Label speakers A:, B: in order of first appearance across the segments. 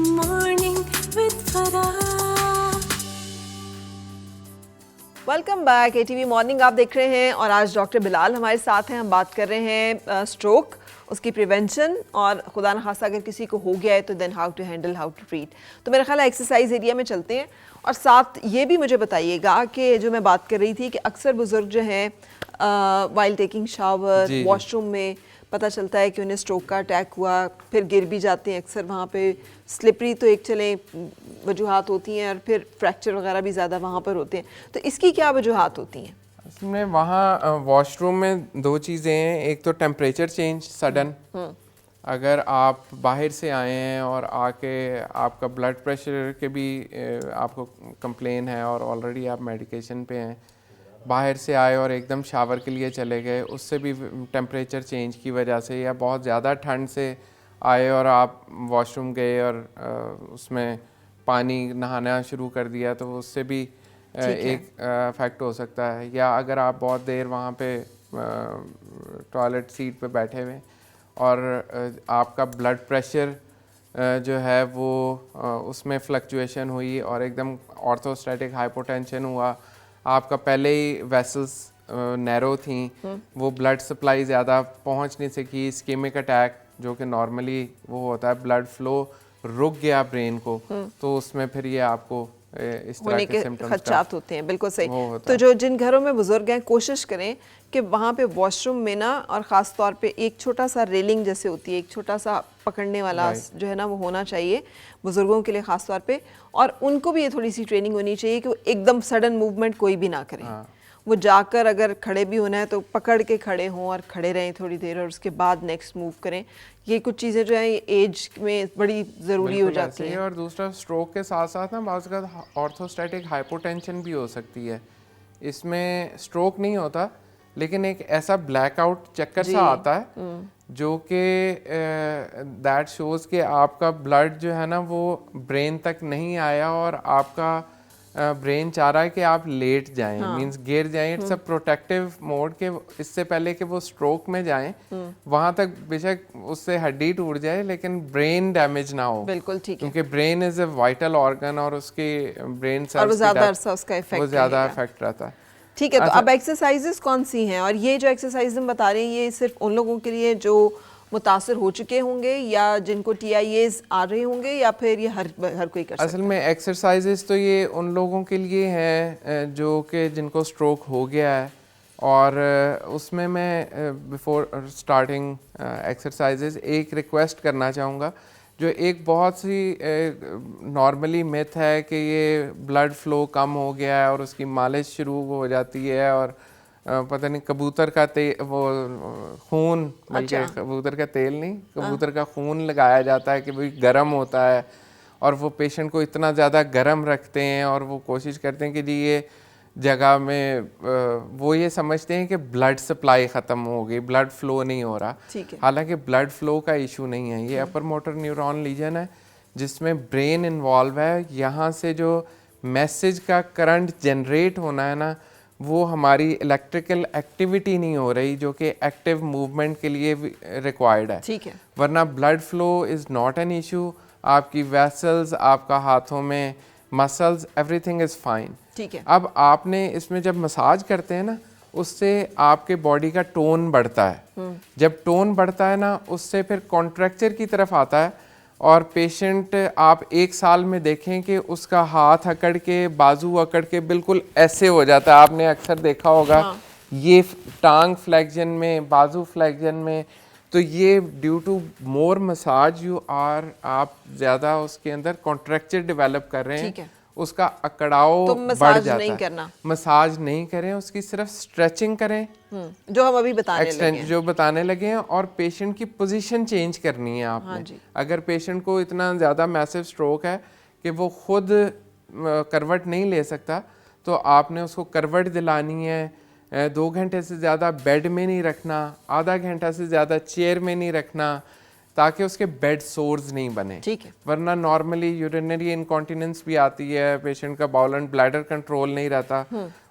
A: Morning with Farah.
B: Welcome back ATV morning आप देख रहे हैं और आज डॉक्टर बिलाल हमारे साथ हैं। हम बात कर रहे हैं स्ट्रोक, उसकी प्रिवेंशन और खुदा न खास्ता अगर किसी को हो गया है तो then how to handle, how to treat. तो मेरा ख्याल है एक्सरसाइज एरिया में चलते हैं और साथ ये भी मुझे बताइएगा कि जो मैं बात कर रही थी कि अक्सर बुजुर्ग जो हैं वाइल टेकिंग शावर, वॉशरूम में पता चलता है कि उन्हें स्ट्रोक का अटैक हुआ, फिर गिर भी जाते हैं अक्सर वहाँ पे। स्लिपरी तो एक चले वजूहात होती हैं और फिर फ्रैक्चर वगैरह भी ज़्यादा वहाँ पर होते हैं, तो इसकी क्या वजूहात होती हैं?
C: इसमें वहाँ वॉशरूम में दो चीज़ें हैं। एक तो टेम्परेचर चेंज सडन, अगर आप बाहर से आए हैं और आके आपका ब्लड प्रेशर के भी आपको कंप्लेन है और ऑलरेडी आप मेडिकेशन पे हैं, बाहर से आए और एकदम शावर के लिए चले गए, उससे भी टेम्परेचर चेंज की वजह से, या बहुत ज़्यादा ठंड से आए और आप वॉशरूम गए और उसमें पानी नहाना शुरू कर दिया, तो उससे भी एक इफेक्ट हो सकता है। या अगर आप बहुत देर वहाँ पे टॉयलेट सीट पे बैठे हुए और आपका ब्लड प्रेशर जो है वो उसमें फ्लक्चुएशन हुई और एकदम ऑर्थोस्टैटिक हाइपोटेंशन हुआ, आपका पहले ही वेसल्स नैरो थी, वो ब्लड सप्लाई ज़्यादा पहुंच नहीं सकी, इस्केमिक अटैक जो कि नॉर्मली वो होता है, ब्लड फ्लो रुक गया ब्रेन को, तो उसमें फिर ये आपको इस तरह के सिम्टम्स
B: खदशात होते हैं। बिल्कुल सही। तो जो जिन घरों में बुजुर्ग हैं, कोशिश करें कि वहाँ पे वॉशरूम में ना, और ख़ास तौर पे एक छोटा सा रेलिंग जैसे होती है, एक छोटा सा पकड़ने वाला जो है ना, वो होना चाहिए बुजुर्गों के लिए ख़ास तौर पे। और उनको भी ये थोड़ी सी ट्रेनिंग होनी चाहिए कि वो एकदम सडन मूवमेंट कोई भी ना करें। वो जाकर अगर खड़े भी होना है तो पकड़ के खड़े हों और खड़े रहें थोड़ी देर, और उसके बाद नेक्स्ट मूव करें। ये कुछ चीज़ें जो हैं ये एज में बड़ी ज़रूरी हो जाती हैं।
C: और दूसरा, स्ट्रोक के साथ साथ ना बाज़ वक़्त ऑर्थोस्टैटिक हाइपोटेंशन भी हो सकती है। इसमें स्ट्रोक नहीं होता, लेकिन एक ऐसा ब्लैकआउट चक्कर सा आता है जो कि दैट शोज़ कि आपका ब्लड जो है ना वो ब्रेन तक नहीं आया और आपका ब्रेन चाह रहा है कि आप लेट जाएं, मींस गिर जाएं। इट्स अ प्रोटेक्टिव मोड के इससे पहले कि वो स्ट्रोक में जाएं, वहां तक बेशक उससे हड्डी टूट जाए लेकिन ब्रेन डैमेज ना हो।
B: बिल्कुल ठीक है,
C: क्योंकि brain is a vital organ और उसके ब्रेन
B: और वो ज़्यादा अरसा उसका इफेक्ट,
C: वो ज़्यादा इफेक्ट रहता है।
B: ठीक है। तो अब एक्सरसाइजेस कौन सी हैं, और ये जो एक्सरसाइज हम बता रहे हैं ये सिर्फ उन लोगों के लिए जो मुतासर हो चुके होंगे या जिनको TIAs आ रहे होंगे, या फिर ये हर कोई कर सकता है?
C: असल में एक्सरसाइजेस तो ये उन लोगों के लिए हैं जो कि जिनको स्ट्रोक हो गया है, और उसमें मैं बिफोर स्टार्टिंग एक्सरसाइजेस एक रिक्वेस्ट करना चाहूँगा। जो एक बहुत सी नॉर्मली मिथ है कि ये ब्लड फ्लो कम हो गया है और उसकी मालिश शुरू हो जाती है, और पता नहीं कबूतर का तेल, वो खून, बल्कि कबूतर का तेल नहीं, कबूतर का खून लगाया जाता है कि भाई गर्म होता है, और वो पेशेंट को इतना ज़्यादा गर्म रखते हैं और वो कोशिश करते हैं कि जी ये जगह में वो ये समझते हैं कि ब्लड सप्लाई ख़त्म हो गई, ब्लड फ्लो नहीं हो रहा। हालांकि ब्लड फ्लो का इशू नहीं है, ये अपर मोटर न्यूरॉन लीजन है जिसमें ब्रेन इन्वॉल्व है। यहाँ से जो मैसेज का करंट जनरेट होना है ना, वो हमारी इलेक्ट्रिकल एक्टिविटी नहीं हो रही जो कि एक्टिव मूवमेंट के लिए रिक्वायर्ड है।
B: ठीक है।
C: वरना blood flow is not an issue. आपकी वेसल्स, आपका हाथों में मसल्स, एवरीथिंग इज़ फाइन।
B: ठीक है।
C: अब आपने इसमें जब मसाज करते हैं ना, उससे आपके बॉडी का टोन बढ़ता है। जब टोन बढ़ता है ना, उससे फिर कॉन्ट्रैक्चर की तरफ आता है, और पेशेंट आप एक साल में देखें कि उसका हाथ अकड़ के, बाजू अकड़ के बिल्कुल ऐसे हो जाता है। आपने अक्सर देखा होगा ये टांग फ्लेक्जन में, बाजू फ्लेक्जन में, तो ये due to more massage you are, आप ज़्यादा उसके अंदर कॉन्ट्रैक्चर डेवलप कर रहे हैं, उसका अकड़ाव
B: तो
C: बढ़ जाता
B: नहीं
C: है।
B: करना,
C: मसाज नहीं करें, उसकी सिर्फ स्ट्रेचिंग करें,
B: जो हम अभी बताने लगे हैं।
C: और पेशेंट की पोजीशन चेंज करनी है आपने। अगर पेशेंट को इतना ज़्यादा मैसिव स्ट्रोक है कि वो खुद करवट नहीं ले सकता, तो आपने उसको करवट दिलानी है। 2 घंटे से ज़्यादा बेड में नहीं रखना, आधा घंटा से ज़्यादा चेयर में नहीं रखना, ताकि उसके बेड सोर्स नहीं बने।
B: ठीक है।
C: वरना नॉर्मली यूरिनरी इनकॉन्टिनेंस भी आती है, पेशेंट का बाउल एंड ब्लैडर कंट्रोल नहीं रहता,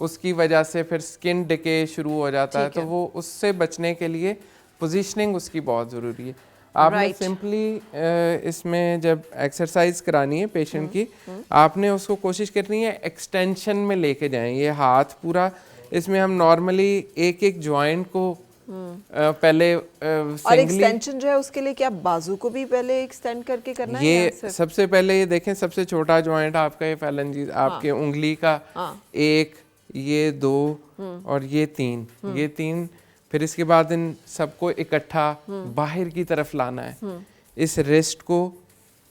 C: उसकी वजह से फिर स्किन डिके शुरू हो जाता है। तो वो उससे बचने के लिए पोजीशनिंग उसकी बहुत ज़रूरी है। आपने
B: Right.
C: सिंपली इसमें जब एक्सरसाइज करानी है पेशेंट की, आपने उसको कोशिश करनी है एक्सटेंशन में लेके जाएं। ये हाथ पूरा, इसमें हम नॉर्मली एक एक जॉइंट को पहले
B: और
C: सिंगली,
B: एक्सटेंशन जो है उसके लिए क्या बाजू को भी पहले एक्सटेंड करके करना है या
C: ये
B: सिर्फ?
C: सबसे पहले ये देखें, सबसे छोटा जॉइंट आपका ये फैलेंजीज, आपके उंगली का एक, ये दो और ये तीन, ये तीन, फिर इसके बाद इन सबको इकट्ठा बाहर की तरफ लाना है। इस रिस्ट को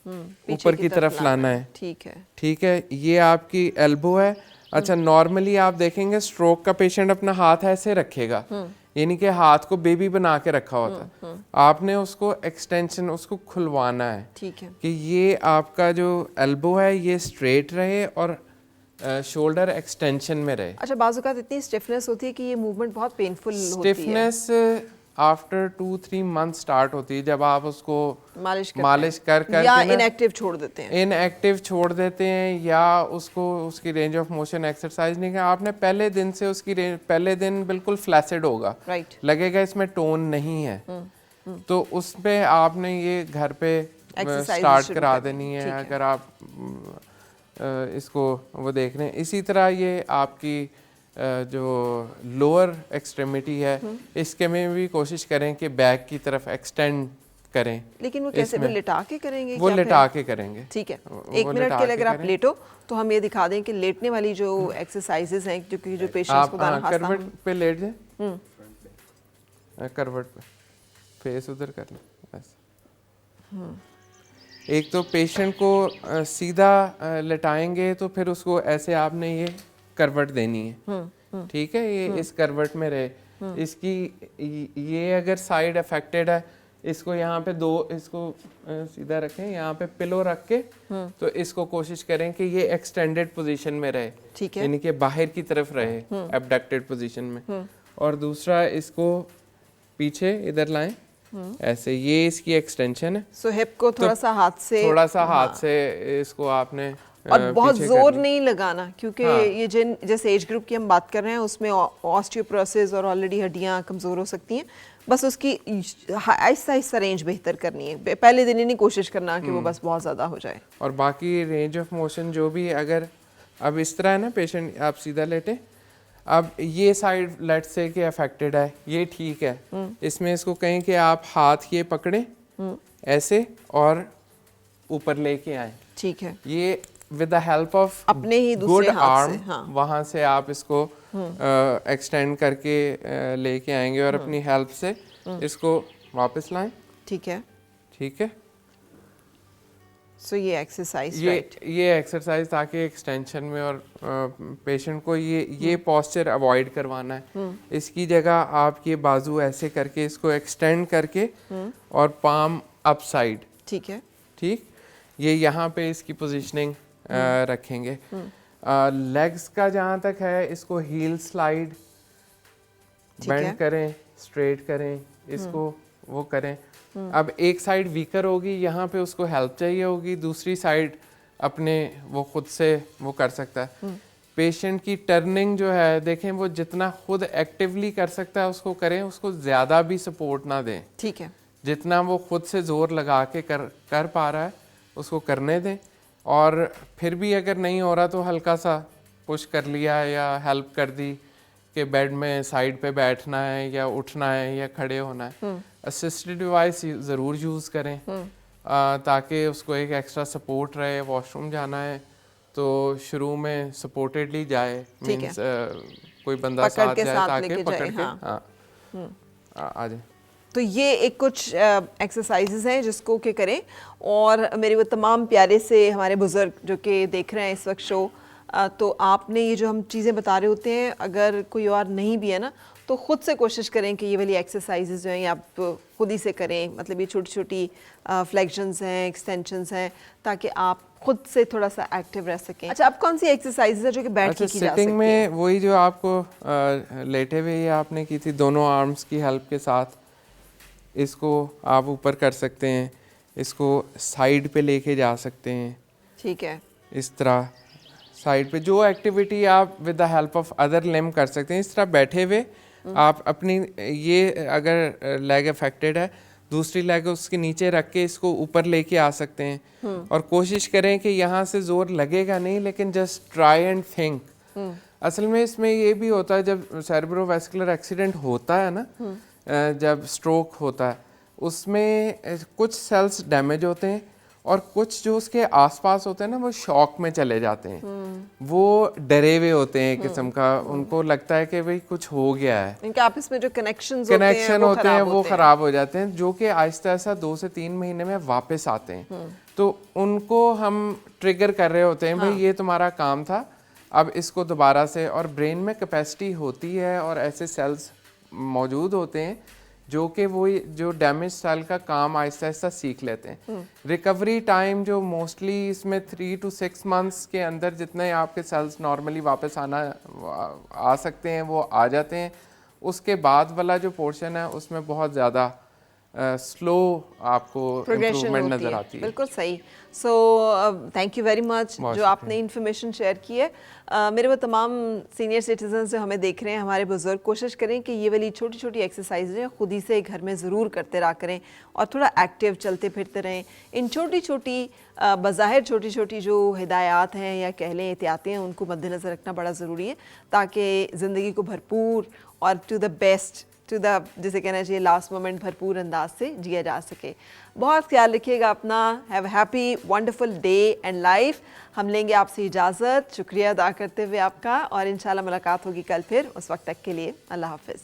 C: ऊपर की तरफ लाना है।
B: ठीक है।
C: ठीक है, ये आपकी एल्बो है। अच्छा, नॉर्मली आप देखेंगे स्ट्रोक का पेशेंट अपना हाथ ऐसे रखेगा, यानी कि हाथ को बेबी बना के रखा होता है। आपने उसको एक्सटेंशन, उसको खुलवाना है।
B: ठीक है।
C: कि ये आपका जो एल्बो है ये स्ट्रेट रहे और शोल्डर एक्सटेंशन में रहे।
B: अच्छा, बाजू का इतनी स्टिफनेस होती है कि ये मूवमेंट बहुत पेनफुल होती है।
C: स्टिफनेस आफ्टर 2-3 मंथ स्टार्ट होती है, जब आप उसको
B: मालिश
C: कर
B: या इनएक्टिव छोड़ देते हैं।
C: इनएक्टिव छोड़ देते हैं या उसको उसकी रेंज ऑफ मोशन एक्सरसाइज नहीं किया आपने, पहले दिन से उसकी पहले दिन बिल्कुल फ्लैसिड होगा,
B: राइट।
C: लगेगा इसमें टोन नहीं है, तो उस पे आपने ये घर पे स्टार्ट करा देनी है। अगर आप इसको वो देख रहे हैं, इसी तरह ये आपकी जो लोअर एक्सट्रीमिटी है इसके में भी कोशिश करें कि बैक की तरफ एक्सटेंड करें।
B: लेकिन वो कैसे, वो लिटा के करेंगे?
C: वो लिटा के करेंगे।
B: ठीक है, 1 मिनट के लिए अगर आप लेटो तो हम ये दिखा दें कि लेटने वाली जो एक्सरसाइजेज हैं, जो पेशेंट्स को
C: करवट पे लेट जाए, करवट पे फेस उधर कर लें ऐसे। एक तो पेशेंट को सीधा लेटाएंगे तो फिर उसको ऐसे आपने ये करवट देनी है। ठीक है, ये इस करवट में रहे। इसकी ये अगर साइड अफेक्टेड है, इसको यहाँ पे दो, इसको सीधा रखें, यहाँ पे पिलो रख के, तो इसको कोशिश करें कि ये एक्सटेंडेड पोजीशन में रहे।
B: ठीक है,
C: यानी कि बाहर की तरफ रहे एबडक्टेड पोजीशन में। और दूसरा, इसको पीछे इधर लाएं ऐसे, ये इसकी एक्सटेंशन है।
B: सो हिप को थोड़ा सा हाथ से
C: इसको आपने
B: और बहुत जोर नहीं लगाना, क्योंकि ये जिस एज ग्रुप की हम बात कर रहे हैं उसमें ऑस्टियोपोरोसिस और ऑलरेडी हड्डियां कमज़ोर हो सकती हैं। बस उसकी आहिस्ता आहिस्ता रेंज बेहतर करनी है, पहले दिन ही नहीं कोशिश करना कि वो बस बहुत ज़्यादा हो जाए।
C: और बाकी रेंज ऑफ मोशन जो भी, अगर अब इस तरह है ना पेशेंट, आप सीधा लेटे, अब ये साइड लेट से कि अफेक्टेड है, ये ठीक है, इसमें इसको कहें कि आप हाथ ये पकड़े ऐसे और ऊपर लेके आए।
B: ठीक है,
C: ये विद द हेल्प ऑफ
B: अपने ही दूसरे
C: गुड
B: हाथ
C: आर्म,
B: से, हाँ।
C: वहाँ से आप इसको एक्सटेंड करके लेके आएंगे और अपनी हेल्प से इसको वापस लाएं।
B: ठीक है,
C: ठीक है।
B: सो ये एक्सरसाइज,
C: ये एक्सरसाइज ताकि एक्सटेंशन में, और पेशेंट को ये पोस्चर अवॉइड करवाना है। इसकी जगह आप ये बाजू ऐसे करके इसको एक्सटेंड करके और पाम अप साइड।
B: ठीक है,
C: ठीक, ये यहाँ पे इसकी पोजीशनिंग रखेंगे। लेग्स का जहाँ तक है, इसको हील स्लाइड, बेंड करें, स्ट्रेट करें, इसको वो करें। अब एक साइड वीकर होगी, यहाँ पे उसको हेल्प चाहिए होगी, दूसरी साइड अपने वो खुद से वो कर सकता है। पेशेंट की टर्निंग जो है, देखें वो जितना खुद एक्टिवली कर सकता है उसको करें, उसको ज़्यादा भी सपोर्ट ना दें।
B: ठीक है,
C: जितना वो खुद से जोर लगा के कर पा रहा है उसको करने दें। और फिर भी अगर नहीं हो रहा तो हल्का सा पुश कर लिया या हेल्प कर दी कि बेड में साइड पे बैठना है या उठना है या खड़े होना है। असिस्टेड डिवाइस ज़रूर यूज़ करें ताकि उसको एक एक्स्ट्रा सपोर्ट रहे। वॉशरूम जाना है तो शुरू में सपोर्टेडली जाए, मीन्स कोई बंदा साथ जाए ताकि पकड़ के आ जाए।
B: तो ये एक कुछ एक्सरसाइजेज हैं जिसको के करें। और मेरे वो तमाम प्यारे से हमारे बुज़ुर्ग जो कि देख रहे हैं इस वक्त शो, तो आपने ये जो हम चीज़ें बता रहे होते हैं, अगर कोई और नहीं भी है ना तो ख़ुद से कोशिश करें कि ये वाली एक्सरसाइजेज जो हैं आप खुद ही से करें। मतलब ये छोटी छोटी फ्लेक्शंस हैं, एक्सटेंशंस हैं, ताकि आप खुद से थोड़ा सा एक्टिव रह सकें। अच्छा, अब कौन सी एक्सरसाइजेज है जो कि बैठ के की जा सकती है?
C: में वही जो आपको लेटे हुए आपने की थी, दोनों आर्म्स की हेल्प के साथ इसको आप ऊपर कर सकते हैं, इसको साइड पे लेके जा सकते हैं।
B: ठीक है,
C: इस तरह साइड पे जो एक्टिविटी आप with the help of other limb कर सकते हैं। इस तरह बैठे हुए आप अपनी, ये अगर लेग अफेक्टेड है दूसरी लेग उसके नीचे रख के इसको ऊपर लेके आ सकते हैं और कोशिश करें कि यहाँ से जोर लगेगा नहीं, लेकिन जस्ट ट्राई एंड थिंक। असल में इसमें ये भी होता है जब सेरेब्रोवास्कुलर एक्सीडेंट होता है ना, जब स्ट्रोक होता है उसमें कुछ सेल्स डैमेज होते हैं और कुछ जो उसके आसपास होते हैं ना वो शॉक में चले जाते हैं। वो डरे हुए होते हैं किस्म का, उनको लगता है कि भाई कुछ हो गया है,
B: इनके आपस में जो कनेक्शन
C: होते हैं वो खराब हो जाते हैं, जो कि आहिस्ता आहिस्ता 2 से 3 महीने में वापस आते हैं। तो उनको हम ट्रिगर कर रहे होते हैं, भाई ये तुम्हारा काम था, अब इसको दोबारा से। और ब्रेन में कैपेसिटी होती है और ऐसे सेल्स मौजूद होते हैं जो कि वो जो डैमेज सेल का काम आहिस्ता आहिस्ता सीख लेते हैं। रिकवरी टाइम जो मोस्टली इसमें 3 to 6 मंथ्स के अंदर जितने आपके सेल्स नॉर्मली वापस आ सकते हैं वो आ जाते हैं। उसके बाद वाला जो पोर्शन है उसमें बहुत ज़्यादा स्लो आपको इम्प्रूवमेंट नज़र आती है।
B: बिल्कुल सही। So thank you very much जो आपने इन्फॉर्मेशन शेयर की है। मेरे वो तमाम सीनियर सिटीजन जो हमें देख रहे हैं, हमारे बुजुर्ग, कोशिश करें कि ये वाली छोटी छोटी एक्सरसाइजें खुद ही से घर में ज़रूर करते रहा करें और थोड़ा एक्टिव चलते फिरते रहें। इन छोटी छोटी बज़ाहिर छोटी छोटी जो हिदायत हैं या कह लें एहतियातें हैं, उनको मद्देनज़र रखना बड़ा ज़रूरी है ताकि ज़िंदगी को भरपूर और to the best, to the जिसे कहना चाहिए लास्ट मोमेंट भरपूर अंदाज से जिया जा सके। बहुत ख्याल रखिएगा अपना। Have happy wonderful day and life. हम लेंगे आपसे इजाज़त, शुक्रिया अदा करते हुए आपका, और इंशाल्लाह मुलाकात होगी कल फिर। उस वक्त तक के लिए अल्लाह हाफ़िज़।